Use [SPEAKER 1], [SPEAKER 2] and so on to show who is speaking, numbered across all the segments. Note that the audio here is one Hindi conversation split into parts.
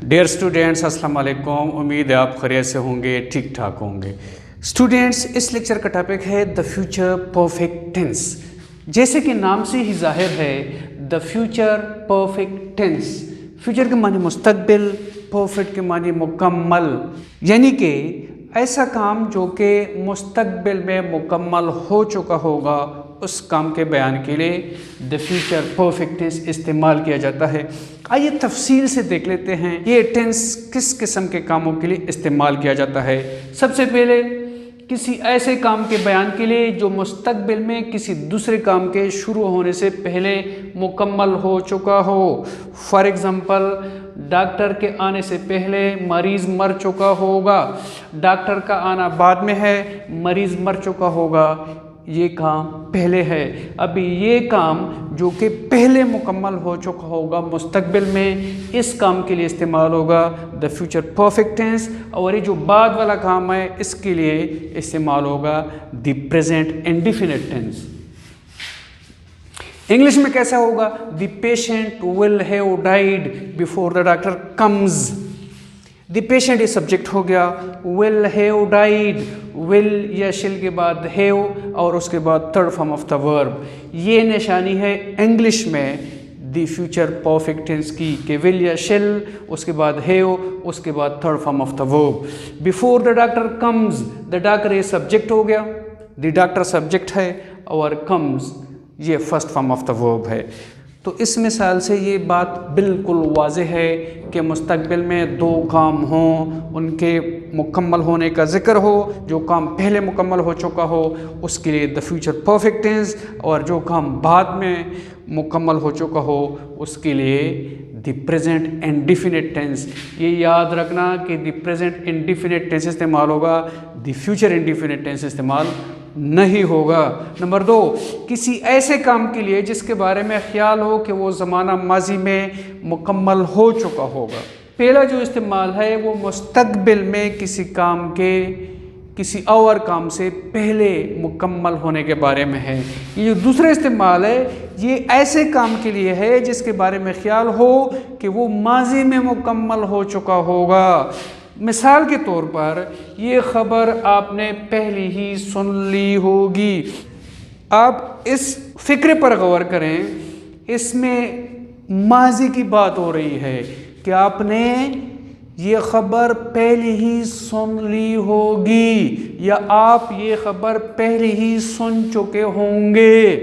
[SPEAKER 1] डियर स्टूडेंट्स, अस्सलाम वालेकुम। उम्मीद है आप खैरियत से होंगे, ठीक ठाक होंगे। स्टूडेंट्स, इस लेक्चर का टॉपिक है द फ्यूचर परफेक्ट टेंस। जैसे कि नाम से ही जाहिर है, the future perfect tense. Future के माने मुस्तकबिल, परफेक्ट के माने मुकम्मल, यानी कि ऐसा काम जो कि मुस्तकबिल में मुकम्मल हो चुका होगा, उस काम के बयान के लिए द फ्यूचर परफेक्ट टेंस इस्तेमाल किया जाता है। आइए तफसील से देख लेते हैं ये टेंस किस किस्म के कामों के लिए इस्तेमाल किया जाता है। सबसे पहले किसी ऐसे काम के बयान के लिए जो मुस्तकबिल में किसी दूसरे काम के शुरू होने से पहले मुकम्मल हो चुका हो। फॉर एग्ज़ाम्पल, डॉक्टर के आने से पहले मरीज़ मर चुका होगा, डॉक्टर का आना बाद में है, मरीज़ मर चुका होगा, ये काम पहले है। अभी ये काम जो कि पहले मुकम्मल हो चुका होगा मुस्तकबिल में, इस काम के लिए इस्तेमाल होगा द फ्यूचर परफेक्ट टेंस। और ये जो बाद वाला काम है, इसके लिए इस्तेमाल होगा the present indefinite tense. English में कैसा होगा? The patient will have died before the doctor comes. The patient ये सब्जेक्ट हो गया, विल हैव डाइड, विल या शिल के बाद हैव और उसके बाद third form of the verb. ये निशानी है इंग्लिश में द फ्यूचर परफेक्ट टेंस की कि विल या शिल, उसके बाद हैव, उसके बाद third form of the verb. Before the doctor comes, the doctor ये सब्जेक्ट हो गया, द डॉक्टर सब्जेक्ट है और कम्स ये first form of the verb है। तो इस मिसाल से ये बात बिल्कुल वाज़ेह है कि मुस्तकबिल में दो काम हों, उनके मुकम्मल होने का ज़िक्र हो। जो काम पहले मुकम्मल हो चुका हो उसके लिए द फ्यूचर परफेक्ट टेंस, और जो काम बाद में मुकम्मल हो चुका हो उसके लिए द प्रेजेंट इंडेफिनिट टेंस। ये याद रखना कि द प्रेजेंट इंडेफिनिट टेंस इस्तेमाल होगा, द फ्यूचर इंडेफिनिट टेंस इस्तेमाल नहीं होगा। नंबर 2, किसी ऐसे काम के लिए जिसके बारे में ख्याल हो कि वो ज़माना माजी में मुकम्मल हो चुका होगा। पहला जो इस्तेमाल है वो मुस्तकबिल में किसी काम के किसी और काम से पहले मुकम्मल होने के बारे में है। ये जो दूसरा इस्तेमाल है ये ऐसे काम के लिए है जिसके बारे में ख्याल हो कि वो माजी में मुकम्मल हो चुका होगा। मिसाल के तौर पर ये ख़बर आपने पहले ही सुन ली होगी। आप इस फ़िक्र पर गौर करें, इसमें माजी की बात हो रही है कि आपने ये ख़बर पहले ही सुन ली होगी या आप ये ख़बर पहले ही सुन चुके होंगे।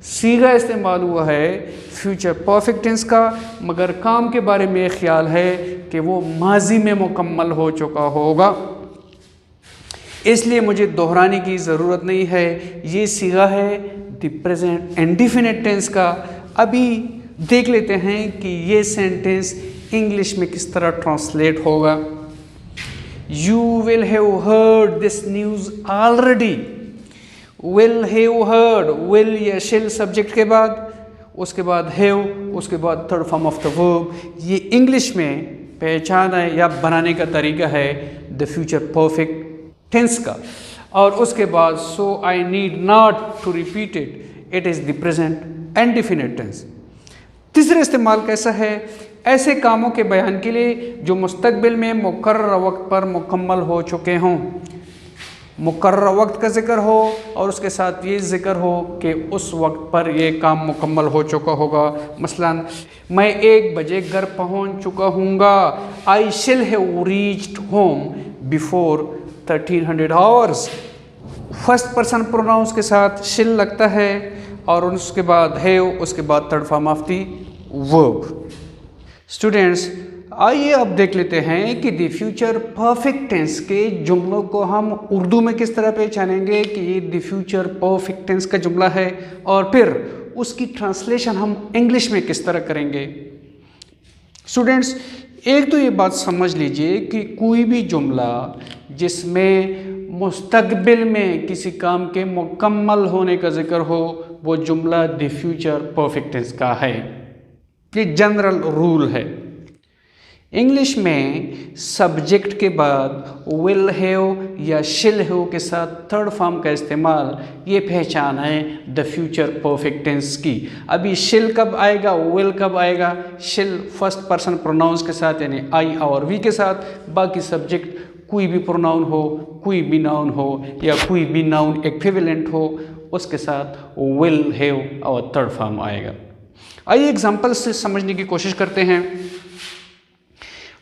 [SPEAKER 1] सीगा इस्तेमाल हुआ है फ्यूचर परफेक्ट टेंस का, मगर काम के बारे में ख्याल है कि वो माजी में मुकम्मल हो चुका होगा, इसलिए मुझे दोहराने की ज़रूरत नहीं है। ये सीगा है द प्रेजेंट इंडेफिनिट टेंस का। अभी देख लेते हैं कि ये सेंटेंस इंग्लिश में किस तरह ट्रांसलेट होगा। You will have heard this news already. Will have heard, will या शिल सब्जेक्ट के बाद, उसके बाद हैव, उसके बाद third form of the verb. ये इंग्लिश में पहचान है या बनाने का तरीका है द फ्यूचर परफेक्ट टेंस का। और उसके बाद so I need not to repeat it, it is the present indefinite tense. तीसरा इस्तेमाल कैसा है? ऐसे कामों के बयान के लिए जो मुस्तकबिल में मुकर्रर वक्त पर मुकम्मल हो चुके हों। मुकर्रर वक्त का ज़िक्र हो और उसके साथ ये ज़िक्र हो कि उस वक्त पर ये काम मुकम्मल हो चुका होगा। मसलन, मैं 1 बजे घर पहुंच चुका हूँगा। आई shall have reached home before 1300 hours. First person pronouns के साथ शिल लगता है और उसके बाद हैव, उसके बाद third form of the verb. Students, आइए अब देख लेते हैं कि द फ्यूचर परफेक्ट टेंस के जुमलों को हम उर्दू में किस तरह पहचानेंगे कि ये द फ्यूचर परफेक्ट टेंस का जुमला है, और फिर उसकी ट्रांसलेशन हम इंग्लिश में किस तरह करेंगे। स्टूडेंट्स, एक तो ये बात समझ लीजिए कि कोई भी जुमला जिसमें मुस्तकबिल में किसी काम के मुकम्मल होने का जिक्र हो, वो जुमला द फ्यूचर परफेक्ट टेंस का है। ये जनरल रूल है। इंग्लिश में सब्जेक्ट के बाद विल हैव या शिल हैव के साथ थर्ड फॉर्म का इस्तेमाल, ये पहचान है द फ्यूचर परफेक्ट टेंस की। अभी शिल कब आएगा, विल कब आएगा? शिल फर्स्ट पर्सन प्रोनाउंस के साथ यानी आई और वी के साथ, बाकी सब्जेक्ट कोई भी प्रोनाउन हो, कोई भी नाउन हो या कोई भी नाउन इक्विवेलेंट हो, उसके साथ विल हैव और थर्ड फॉर्म आएगा। आइए एग्जांपल से समझने की कोशिश करते हैं।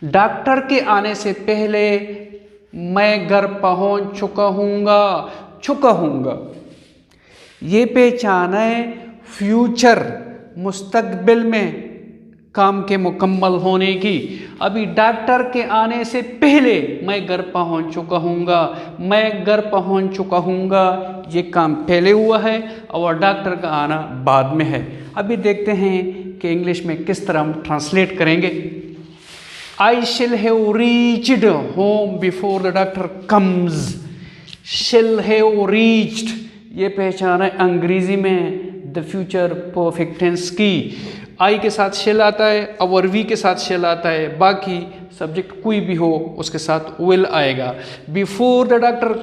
[SPEAKER 1] डॉक्टर के आने से पहले मैं घर पहुंच चुका हूँगा। ये पहचान है फ्यूचर, मुस्तकबिल में काम के मुकम्मल होने की। अभी डॉक्टर के आने से पहले मैं घर पहुंच चुका हूँगा, ये काम पहले हुआ है और डॉक्टर का आना बाद में है। अभी देखते हैं कि इंग्लिश में किस तरह हम ट्रांसलेट करेंगे। I shall have reached home before the doctor comes. Shall have reached, ये पहचान है अंग्रेजी में द फ्यूचर परफेक्ट टेंस की। आई के साथ शेल आता है और वी के साथ शेल आता है, बाकी सब्जेक्ट कोई भी हो उसके साथ विल आएगा। बिफोर द डॉक्टर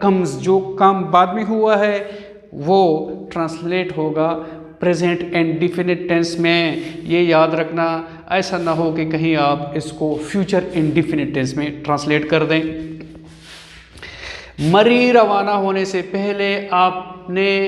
[SPEAKER 1] कम्स, जो काम बाद में हुआ है वो ट्रांसलेट होगा प्रेजेंट इंडेफिनिट टेंस में। ये याद रखना, ऐसा ना हो कि कहीं आप इसको फ्यूचर इंडेफिनिट टेंस में ट्रांसलेट कर दें। मरी रवाना होने से पहले आपने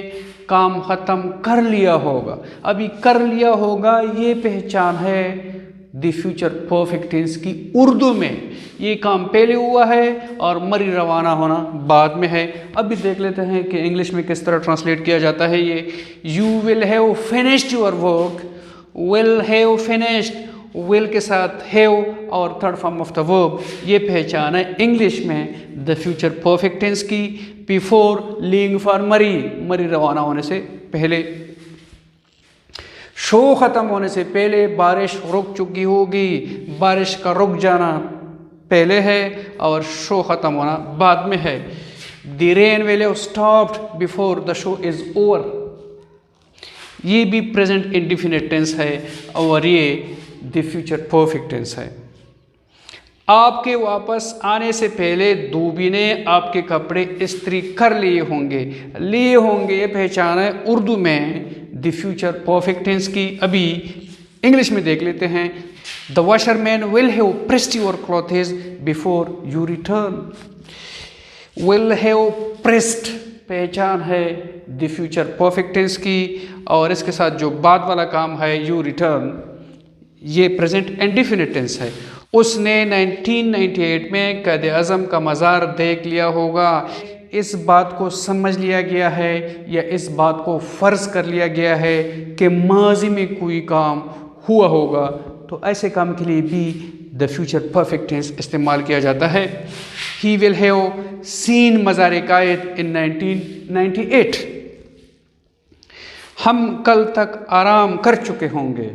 [SPEAKER 1] काम ख़त्म कर लिया होगा। अभी कर लिया होगा ये पहचान है द फ्यूचर परफेक्ट टेंस की। उर्दू में ये काम पहले हुआ है और मरी रवाना होना बाद में है। अभी देख लेते हैं कि इंग्लिश में किस तरह ट्रांसलेट किया जाता है ये। You will have finished your work, will have finished, will के साथ हैव और third form of the verb, ये पहचान है इंग्लिश में द फ्यूचर परफेक्ट टेंस की। बिफोर लीविंग फॉर मरी रवाना होने से पहले। शो ख़त्म होने से पहले बारिश रुक चुकी होगी, बारिश का रुक जाना पहले है और शो ख़त्म होना बाद में है। The rain will have stopped before the show is over, ये भी प्रेजेंट इंडेफिनिट टेंस है और ये द फ्यूचर परफेक्ट टेंस है। आपके वापस आने से पहले धोबी ने आपके कपड़े इस्त्री कर लिए होंगे, ये पहचान है उर्दू में द फ्यूचर परफेक्ट टेंस की। अभी इंग्लिश में देख लेते हैं। The washerman will have pressed your clothes before you return, will have pressed पहचान है द फ्यूचर परफेक्ट टेंस की और इसके साथ जो बाद वाला काम है यू रिटर्न, ये प्रेजेंट इंडेफिनिट टेंस है। उसने 1998 में कायदे आज़म का मज़ार देख लिया होगा। इस बात को समझ लिया गया है या इस बात को फ़र्ज़ कर लिया गया है कि माजी में कोई काम हुआ होगा, तो ऐसे काम के लिए भी द फ्यूचर परफेक्ट टेंस इस्तेमाल किया जाता है। ही विल हैव सीन मज़ार कायद इन 1998, हम कल तक आराम कर चुके होंगे,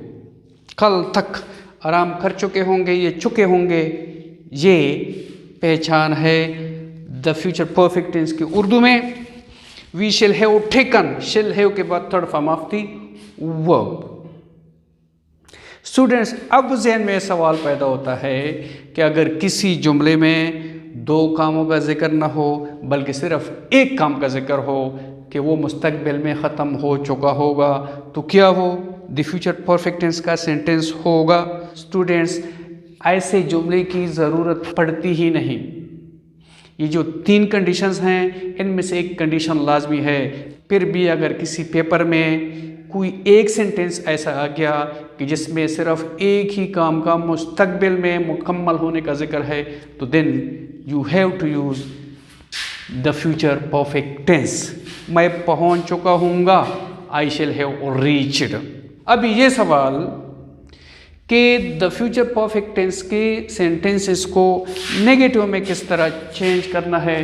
[SPEAKER 1] कल तक आराम कर चुके होंगे, ये चुके होंगे, ये पहचान है द फ्यूचर परफेक्ट टेंस की उर्दू में। वी शिल हैव टेकन, शिल हैव के बाद third form of the verb. Students, अब ज़हन में सवाल पैदा होता है कि अगर किसी जुमले में दो कामों का जिक्र ना हो बल्कि सिर्फ एक काम का जिक्र हो कि वो मुस्तकबिल में ख़त्म हो चुका होगा, तो क्या वो द फ्यूचर परफेक्ट टेंस का सेंटेंस होगा? स्टूडेंट्स, ऐसे जुमले की ज़रूरत पड़ती ही नहीं। ये जो तीन कंडीशंस हैं इनमें से एक कंडीशन लाजमी है। फिर भी अगर किसी पेपर में कोई एक सेंटेंस ऐसा आ गया कि जिसमें सिर्फ एक ही काम का मुस्तकबिल में मुकम्मल होने का जिक्र है, तो then you have to use the future perfect tense. मैं पहुंच चुका हूँगा, आई शैल हैव रीच्ड। अब ये सवाल कि द फ्यूचर परफेक्ट टेंस के सेंटेंसेस को नेगेटिव में किस तरह चेंज करना है,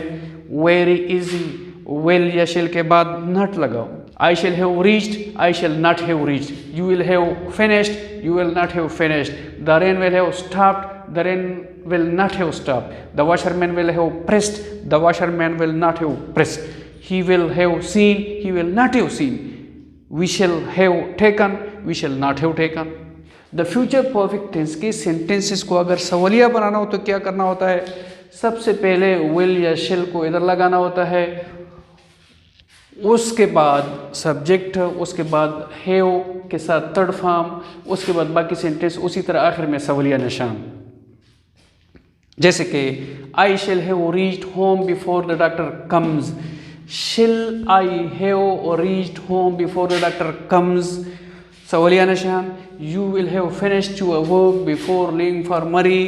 [SPEAKER 1] वेरी इजी। विल या शैल के बाद नॉट लगाओ। I shall have reached, I shall not have reached. You will have finished, you will not have finished. The rain will have stopped, the rain will not have stopped. The washerman will have pressed, the washerman will not have pressed. He will have seen, he will not have seen. We shall have taken, we shall not have taken. The future perfect tense के सेंटेंसेस को अगर सवालिया बनाना हो तो क्या करना होता है, सबसे पहले विल या शिल को इधर लगाना होता है, उसके बाद सब्जेक्ट, उसके बाद हैव के साथ थर्ड फॉर्म, उसके बाद बाकी सेंटेंस, उसी तरह आखिर में सवालिया निशान। जैसे कि I shall have reached home before the doctor comes, shall I have reached home before the doctor comes, सवालिया निशान। You will have finished your work before leaving for Murree,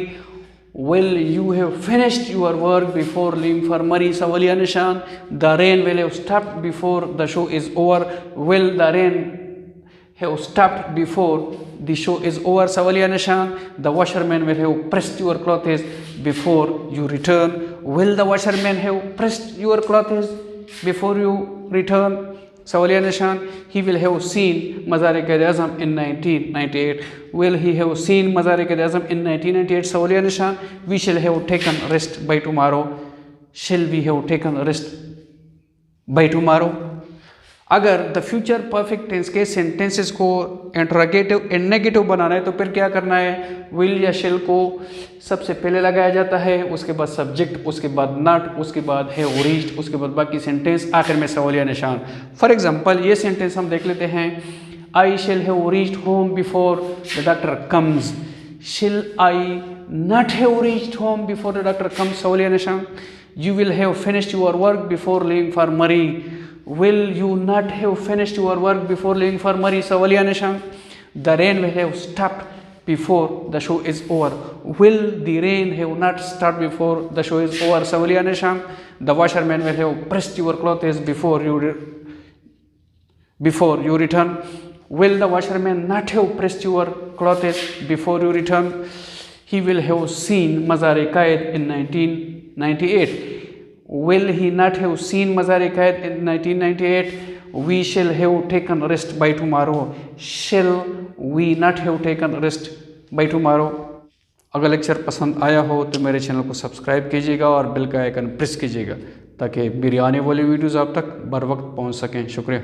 [SPEAKER 1] will you have finished your work before leaving for Murray, सवालिया निशान। the rain will have stopped before the show is over, will the rain have stopped before the show is over, सवालिया निशान। the washerman will have pressed your clothes before you return, will the washerman have pressed your clothes before you return, सवालिया निशान। he will have seen मज़ार-ए-क़ाइद-ए-आज़म in 1998, will he have seen मज़ार-ए-क़ाइद-ए-आज़म in 1998, सवालिया निशान। we shall have taken rest by tomorrow, shall we have taken rest by tomorrow। अगर द फ्यूचर परफेक्ट टेंस के सेंटेंसेस को इंटरोगेटिव एंड नेगेटिव बनाना है तो फिर क्या करना है, विल या शिल को सबसे पहले लगाया जाता है, उसके बाद सब्जेक्ट, उसके बाद नॉट, उसके बाद हैव रीच्ड, उसके बाद बाकी सेंटेंस, आखिर में सवालिया निशान। फॉर एग्जांपल ये सेंटेंस हम देख लेते हैं, I shall have reached home before the doctor comes, shall I not have reached home before the doctor comes, सवालिया निशान। You will have finished your work before leaving for Murree, will you not have finished your work before leaving for Murray, सवालिया निशान। the rain will have stopped before the show is over, will the rain have not stopped before the show is over, सवालिया निशान। the washerman will have pressed your clothes before you return, will the washerman not have pressed your clothes before you return। he will have seen मज़ार-ए-क़ाइद in 1998, will he not have seen मज़ार-ए-क़ाइद in 1998। we shall have taken rest by tomorrow, shall we not have taken rest by tomorrow। अगर लेक्चर पसंद आया हो तो मेरे चैनल को सब्सक्राइब कीजिएगा और बेल का आइकन प्रेस कीजिएगा ताकि मेरी आने वाली वीडियोज़ आप तक बर वक्त पहुंच सकें। शुक्रिया।